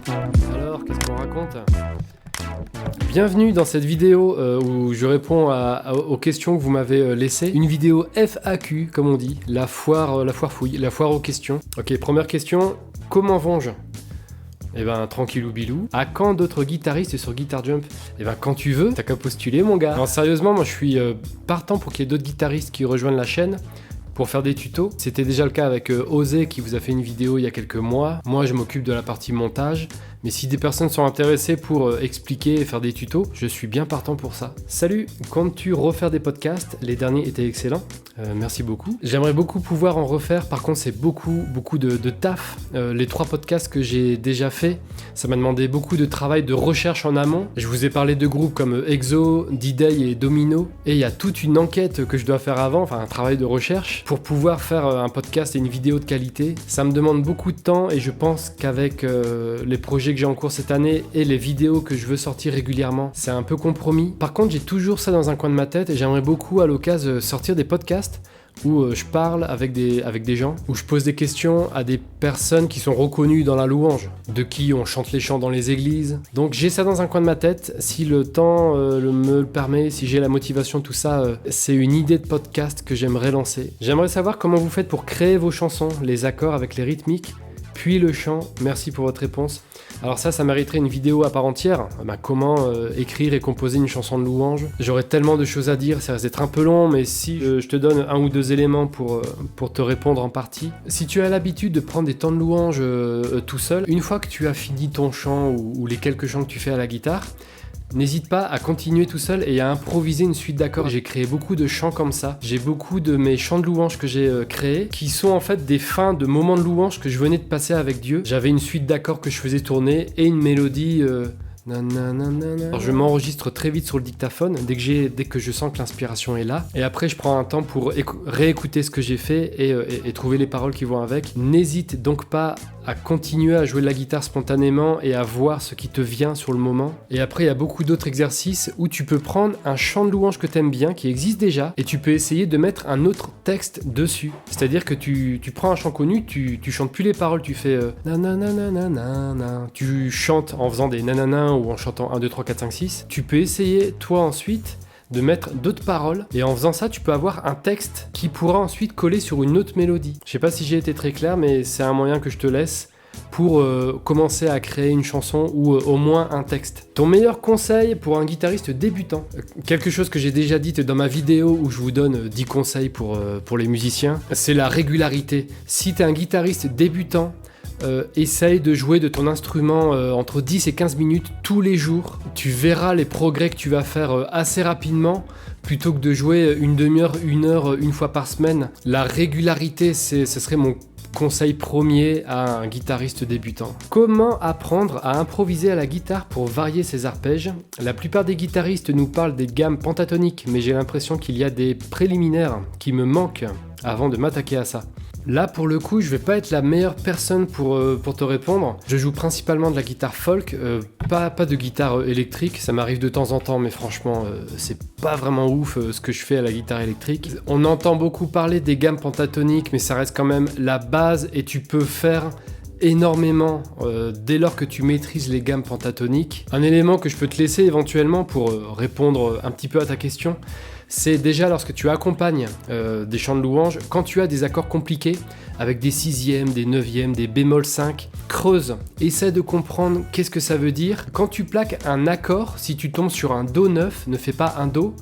Alors, qu'est-ce qu'on raconte ? Bienvenue dans cette vidéo où je réponds aux questions que vous m'avez laissées. Une vidéo FAQ, comme on dit, la foire aux questions. Ok, première question, comment vont-je ? Eh ben, tranquillou bilou. À quand d'autres guitaristes sur Guitar Jump ? Eh ben, quand tu veux, t'as qu'à postuler, mon gars. Alors, sérieusement, moi, je suis partant pour qu'il y ait d'autres guitaristes qui rejoignent la chaîne pour faire des tutos. C'était déjà le cas avec Osé qui vous a fait une vidéo il y a quelques mois. Moi, je m'occupe de la partie montage. Mais si des personnes sont intéressées pour expliquer et faire des tutos, je suis bien partant pour ça. Salut, comptes-tu refaire des podcasts ? Les derniers étaient excellents. Merci beaucoup. J'aimerais beaucoup pouvoir en refaire. Par contre, c'est beaucoup de taf. Les 3 podcasts que j'ai déjà fait, ça m'a demandé beaucoup de travail de recherche en amont. Je vous ai parlé de groupes comme Exo, D-Day et Domino. Et il y a toute une enquête que je dois faire avant, enfin un travail de recherche, pour pouvoir faire un podcast et une vidéo de qualité. Ça me demande beaucoup de temps et je pense qu'avec les projets que j'ai en cours cette année et les vidéos que je veux sortir régulièrement, c'est un peu compromis. Par contre, j'ai toujours ça dans un coin de ma tête et j'aimerais beaucoup à l'occasion sortir des podcasts où je parle avec des gens, où je pose des questions à des personnes qui sont reconnues dans la louange, de qui on chante les chants dans les églises. Donc j'ai ça dans un coin de ma tête, si le temps me le permet, si j'ai la motivation, tout ça, c'est une idée de podcast que j'aimerais lancer. J'aimerais savoir comment vous faites pour créer vos chansons, les accords avec les rythmiques, puis le chant. Merci pour votre réponse. Alors ça mériterait une vidéo à part entière. Comment écrire et composer une chanson de louange. J'aurais tellement de choses à dire, ça risque d'être un peu long, mais si je te donne 1 ou 2 éléments pour te répondre en partie. Si tu as l'habitude de prendre des temps de louange tout seul, une fois que tu as fini ton chant ou les quelques chants que tu fais à la guitare, n'hésite pas à continuer tout seul et à improviser une suite d'accords. J'ai créé beaucoup de chants comme ça. J'ai beaucoup de mes chants de louange que j'ai créés qui sont en fait des fins de moments de louange que je venais de passer avec Dieu. J'avais une suite d'accords que je faisais tourner et une mélodie... Alors je m'enregistre très vite sur le dictaphone dès que je sens que l'inspiration est là, et après je prends un temps pour réécouter ce que j'ai fait et trouver les paroles qui vont avec. N'hésite donc pas à continuer à jouer de la guitare spontanément et à voir ce qui te vient sur le moment. Et après il y a beaucoup d'autres exercices où tu peux prendre un chant de louange que t'aimes bien, qui existe déjà, et tu peux essayer de mettre un autre texte dessus. C'est-à-dire que tu prends un chant connu, tu chantes plus les paroles, tu fais tu chantes en faisant des nanana ou en chantant 1, 2, 3, 4, 5, 6, tu peux essayer toi ensuite de mettre d'autres paroles, et en faisant ça tu peux avoir un texte qui pourra ensuite coller sur une autre mélodie. Je sais pas si j'ai été très clair, mais c'est un moyen que je te laisse pour commencer à créer une chanson ou au moins un texte. Ton meilleur conseil pour un guitariste débutant, quelque chose que j'ai déjà dit dans ma vidéo où je vous donne 10 conseils pour les musiciens, c'est la régularité. Si tu es un guitariste débutant, essaye de jouer de ton instrument entre 10 et 15 minutes tous les jours. Tu verras les progrès que tu vas faire assez rapidement, plutôt que de jouer une demi-heure, 1 heure, une fois par semaine. La régularité, ce serait mon conseil premier à un guitariste débutant. Comment apprendre à improviser à la guitare pour varier ses arpèges ? La plupart des guitaristes nous parlent des gammes pentatoniques, mais j'ai l'impression qu'il y a des préliminaires qui me manquent avant de m'attaquer à ça. Là, pour le coup, je vais pas être la meilleure personne pour te répondre. Je joue principalement de la guitare folk, pas de guitare électrique. Ça m'arrive de temps en temps, mais franchement, c'est pas vraiment ouf ce que je fais à la guitare électrique. On entend beaucoup parler des gammes pentatoniques, mais ça reste quand même la base et tu peux faire énormément dès lors que tu maîtrises les gammes pentatoniques. Un élément que je peux te laisser éventuellement pour répondre un petit peu à ta question, c'est déjà lorsque tu accompagnes des chants de louange, quand tu as des accords compliqués, avec des 6e, des 9e, des bémol 5, creuse, essaie de comprendre qu'est-ce que ça veut dire. Quand tu plaques un accord, si tu tombes sur un Do 9, ne fais pas un Do,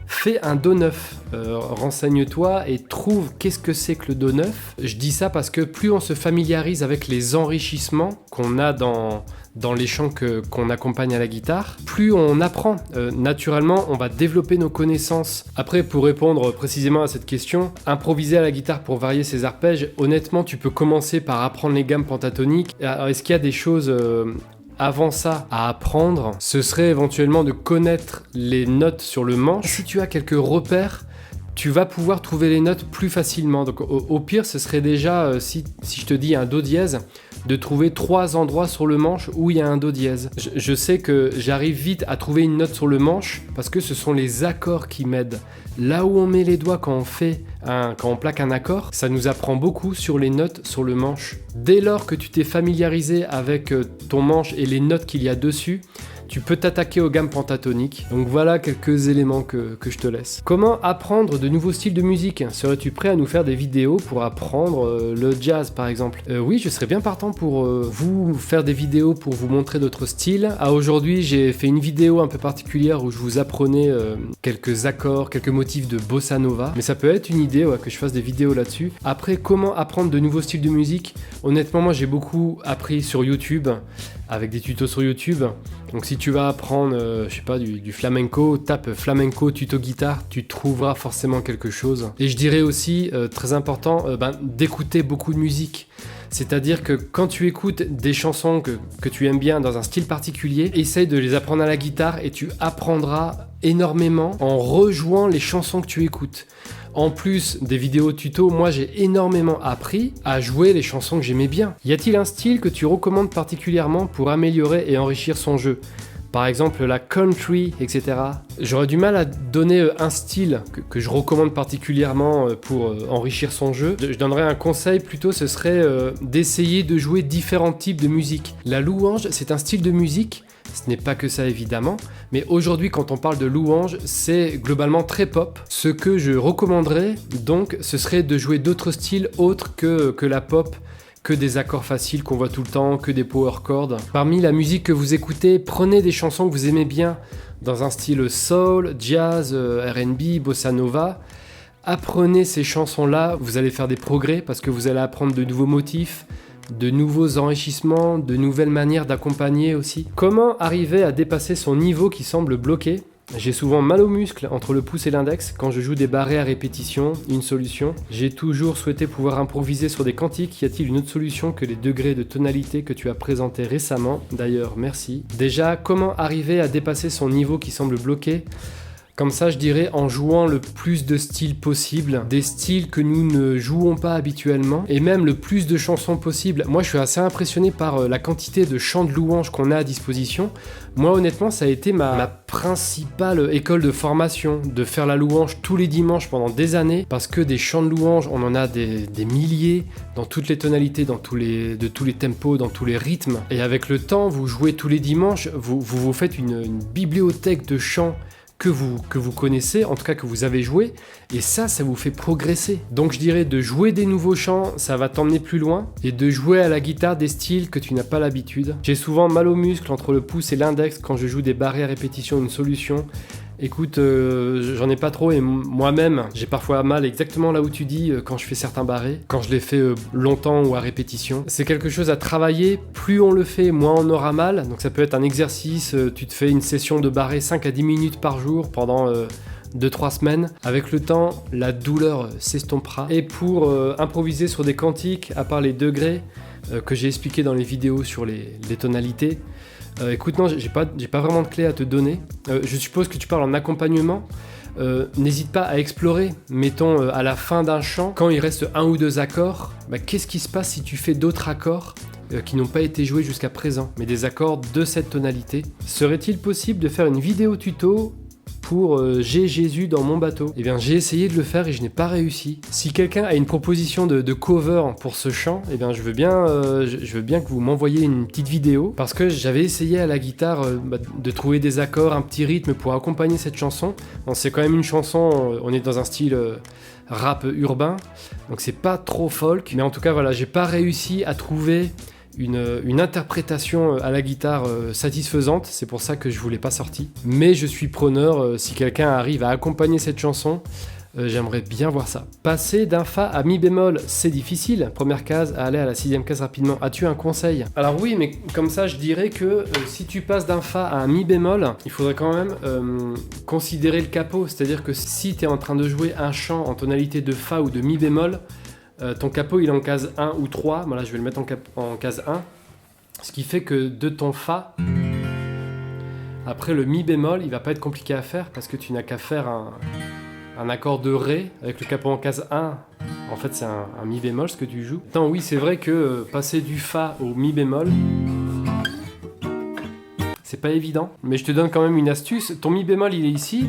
fais un Do 9. Renseigne-toi et trouve qu'est-ce que c'est que le Do 9. Je dis ça parce que plus on se familiarise avec les enrichissements qu'on a dans les chants qu'on accompagne à la guitare, plus on apprend. Naturellement, on va développer nos connaissances. Après, pour répondre précisément à cette question, improviser à la guitare pour varier ses arpèges, honnêtement, tu peux commencer par apprendre les gammes pentatoniques. Alors, est-ce qu'il y a des choses avant ça à apprendre ? Ce serait éventuellement de connaître les notes sur le manche. Si tu as quelques repères, tu vas pouvoir trouver les notes plus facilement. Donc au pire, ce serait déjà, si je te dis un Do dièse, de trouver 3 endroits sur le manche où il y a un do dièse. Je sais que j'arrive vite à trouver une note sur le manche parce que ce sont les accords qui m'aident. Là où on met les doigts quand on plaque un accord, ça nous apprend beaucoup sur les notes sur le manche. Dès lors que tu t'es familiarisé avec ton manche et les notes qu'il y a dessus, tu peux t'attaquer aux gammes pentatoniques. Donc voilà quelques éléments que je te laisse. Comment apprendre de nouveaux styles de musique? Serais-tu prêt à nous faire des vidéos pour apprendre le jazz par exemple? Oui, je serais bien partant pour vous faire des vidéos pour vous montrer d'autres styles. Aujourd'hui, j'ai fait une vidéo un peu particulière où je vous apprenais quelques accords, quelques motifs de bossa nova. Mais ça peut être une idée que je fasse des vidéos là-dessus. Après, comment apprendre de nouveaux styles de musique? Honnêtement, moi j'ai beaucoup appris sur YouTube, avec des tutos sur YouTube. Donc si tu vas apprendre, je sais pas, du flamenco, tape flamenco tuto guitare, tu trouveras forcément quelque chose. Et je dirais aussi, très important, d'écouter beaucoup de musique. C'est-à-dire que quand tu écoutes des chansons que tu aimes bien dans un style particulier, essaye de les apprendre à la guitare et tu apprendras énormément en rejouant les chansons que tu écoutes. En plus des vidéos tuto, moi j'ai énormément appris à jouer les chansons que j'aimais bien. Y a-t-il un style que tu recommandes particulièrement pour améliorer et enrichir son jeu? Par exemple la country, etc. J'aurais du mal à donner un style que je recommande particulièrement pour enrichir son jeu. Je donnerais un conseil plutôt, ce serait d'essayer de jouer différents types de musique. La louange, c'est un style de musique. Ce n'est pas que ça évidemment, mais aujourd'hui quand on parle de louange, c'est globalement très pop. Ce que je recommanderais donc, ce serait de jouer d'autres styles autres que la pop, que des accords faciles qu'on voit tout le temps, que des power chords. Parmi la musique que vous écoutez, prenez des chansons que vous aimez bien dans un style soul, jazz, R&B, bossa nova. Apprenez ces chansons-là, vous allez faire des progrès parce que vous allez apprendre de nouveaux motifs, de nouveaux enrichissements, de nouvelles manières d'accompagner aussi. Comment arriver à dépasser son niveau qui semble bloqué? J'ai souvent mal aux muscles entre le pouce et l'index quand je joue des barrés à répétition. Une solution. J'ai toujours souhaité pouvoir improviser sur des cantiques. Y a-t-il une autre solution que les degrés de tonalité que tu as présentés récemment? D'ailleurs, merci. Déjà, comment arriver à dépasser son niveau qui semble bloqué? Comme ça, je dirais en jouant le plus de styles possible, des styles que nous ne jouons pas habituellement, et même le plus de chansons possible. Moi, je suis assez impressionné par la quantité de chants de louanges qu'on a à disposition. Moi, honnêtement, ça a été ma principale école de formation, de faire la louange tous les dimanches pendant des années, parce que des chants de louange, on en a des milliers, dans toutes les tonalités, de tous les tempos, dans tous les rythmes. Et avec le temps, vous jouez tous les dimanches, vous faites une bibliothèque de chants que vous connaissez, en tout cas que vous avez joué, et ça vous fait progresser. Donc je dirais de jouer des nouveaux chants, ça va t'emmener plus loin, et de jouer à la guitare des styles que tu n'as pas l'habitude. J'ai souvent mal aux muscles entre le pouce et l'index quand je joue des barrés à répétition, une solution. Écoute, j'en ai pas trop et moi-même, j'ai parfois mal exactement là où tu dis quand je fais certains barrés, quand je les fais longtemps ou à répétition. C'est quelque chose à travailler, plus on le fait, moins on aura mal. Donc ça peut être un exercice, tu te fais une session de barrés 5 à 10 minutes par jour pendant 2-3 semaines. Avec le temps, la douleur s'estompera. Et pour improviser sur des cantiques, à part les degrés que j'ai expliqué dans les vidéos sur les tonalités, écoute, non, j'ai pas vraiment de clé à te donner. Je suppose que tu parles en accompagnement. N'hésite pas à explorer. Mettons à la fin d'un chant, quand il reste 1 ou 2 accords, qu'est-ce qui se passe si tu fais d'autres accords qui n'ont pas été joués jusqu'à présent, mais des accords de cette tonalité? Serait-il possible de faire une vidéo tuto pour J'ai Jésus dans mon bateau? Eh bien, j'ai essayé de le faire et je n'ai pas réussi. Si quelqu'un a une proposition de cover pour ce chant, eh bien, je veux bien que vous m'envoyiez une petite vidéo, parce que j'avais essayé à la guitare de trouver des accords, un petit rythme pour accompagner cette chanson. Bon, c'est quand même une chanson, on est dans un style rap urbain, donc c'est pas trop folk, mais en tout cas, voilà, j'ai pas réussi à trouver une interprétation à la guitare satisfaisante, c'est pour ça que je vous l'ai pas sorti. Mais je suis preneur, si quelqu'un arrive à accompagner cette chanson, j'aimerais bien voir ça. Passer d'un Fa à Mi bémol, c'est difficile. Première case, à aller à la 6e case rapidement. As-tu un conseil? Alors oui, mais comme ça, je dirais que si tu passes d'un Fa à un Mi bémol, il faudrait quand même considérer le capo. C'est-à-dire que si tu es en train de jouer un chant en tonalité de Fa ou de Mi bémol, ton capo il est en case 1 ou 3, voilà, je vais le mettre en case 1, ce qui fait que de ton Fa, après le Mi bémol, il va pas être compliqué à faire parce que tu n'as qu'à faire un accord de Ré avec le capot en case 1. En fait, c'est un mi bémol ce que tu joues. Attends, oui, c'est vrai que passer du Fa au mi bémol, c'est pas évident. Mais je te donne quand même une astuce. Ton mi bémol, il est ici.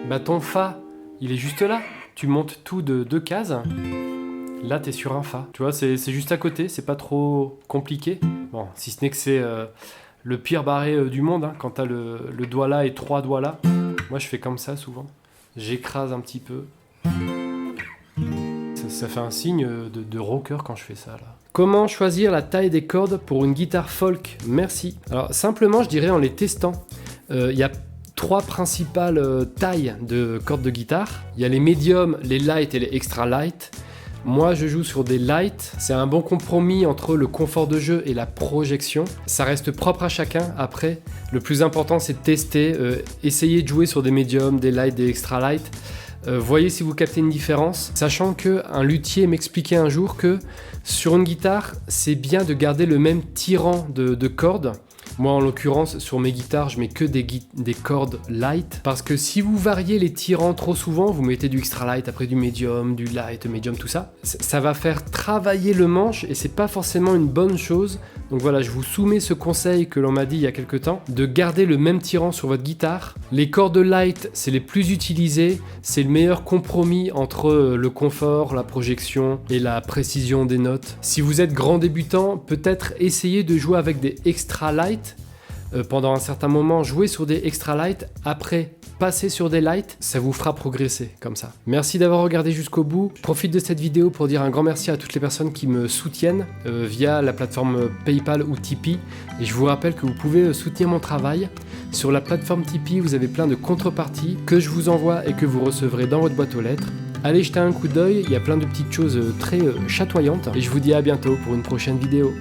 Bah, ton Fa, il est juste là. Tu montes tout de 2 cases. Là, t'es sur un Fa. Tu vois, c'est juste à côté. C'est pas trop compliqué. Bon, si ce n'est que c'est le pire barré du monde. Hein, quand t'as le doigt là et 3 doigts là. Moi, je fais comme ça souvent. J'écrase un petit peu. Ça fait un signe de rocker quand je fais ça là. Comment choisir la taille des cordes pour une guitare folk? Merci. Alors simplement je dirais en les testant. Il y a 3 principales tailles de cordes de guitare. Il y a les médiums, les light et les extra light. Moi je joue sur des light, c'est un bon compromis entre le confort de jeu et la projection. Ça reste propre à chacun. Après, le plus important c'est de tester, essayer de jouer sur des médiums, des light, des extra light. Voyez si vous captez une différence, sachant qu'un luthier m'expliquait un jour que sur une guitare, c'est bien de garder le même tirant de cordes. Moi en l'occurrence sur mes guitares je mets que des cordes light parce que si vous variez les tirants trop souvent, vous mettez du extra light, après du medium, tout ça, ça va faire travailler le manche et c'est pas forcément une bonne chose. Donc voilà, je vous soumets ce conseil que l'on m'a dit il y a quelques temps, de garder le même tirant sur votre guitare. Les cordes light, c'est les plus utilisées, c'est le meilleur compromis entre le confort, la projection et la précision des notes. Si vous êtes grand débutant, peut-être essayez de jouer avec des extra light. Pendant un certain moment, jouer sur des extra light, après passer sur des light, ça vous fera progresser comme ça. Merci d'avoir regardé jusqu'au bout. Je profite de cette vidéo pour dire un grand merci à toutes les personnes qui me soutiennent via la plateforme PayPal ou Tipeee. Et je vous rappelle que vous pouvez soutenir mon travail. Sur la plateforme Tipeee, vous avez plein de contreparties que je vous envoie et que vous recevrez dans votre boîte aux lettres. Allez jeter un coup d'œil, il y a plein de petites choses très chatoyantes. Et je vous dis à bientôt pour une prochaine vidéo.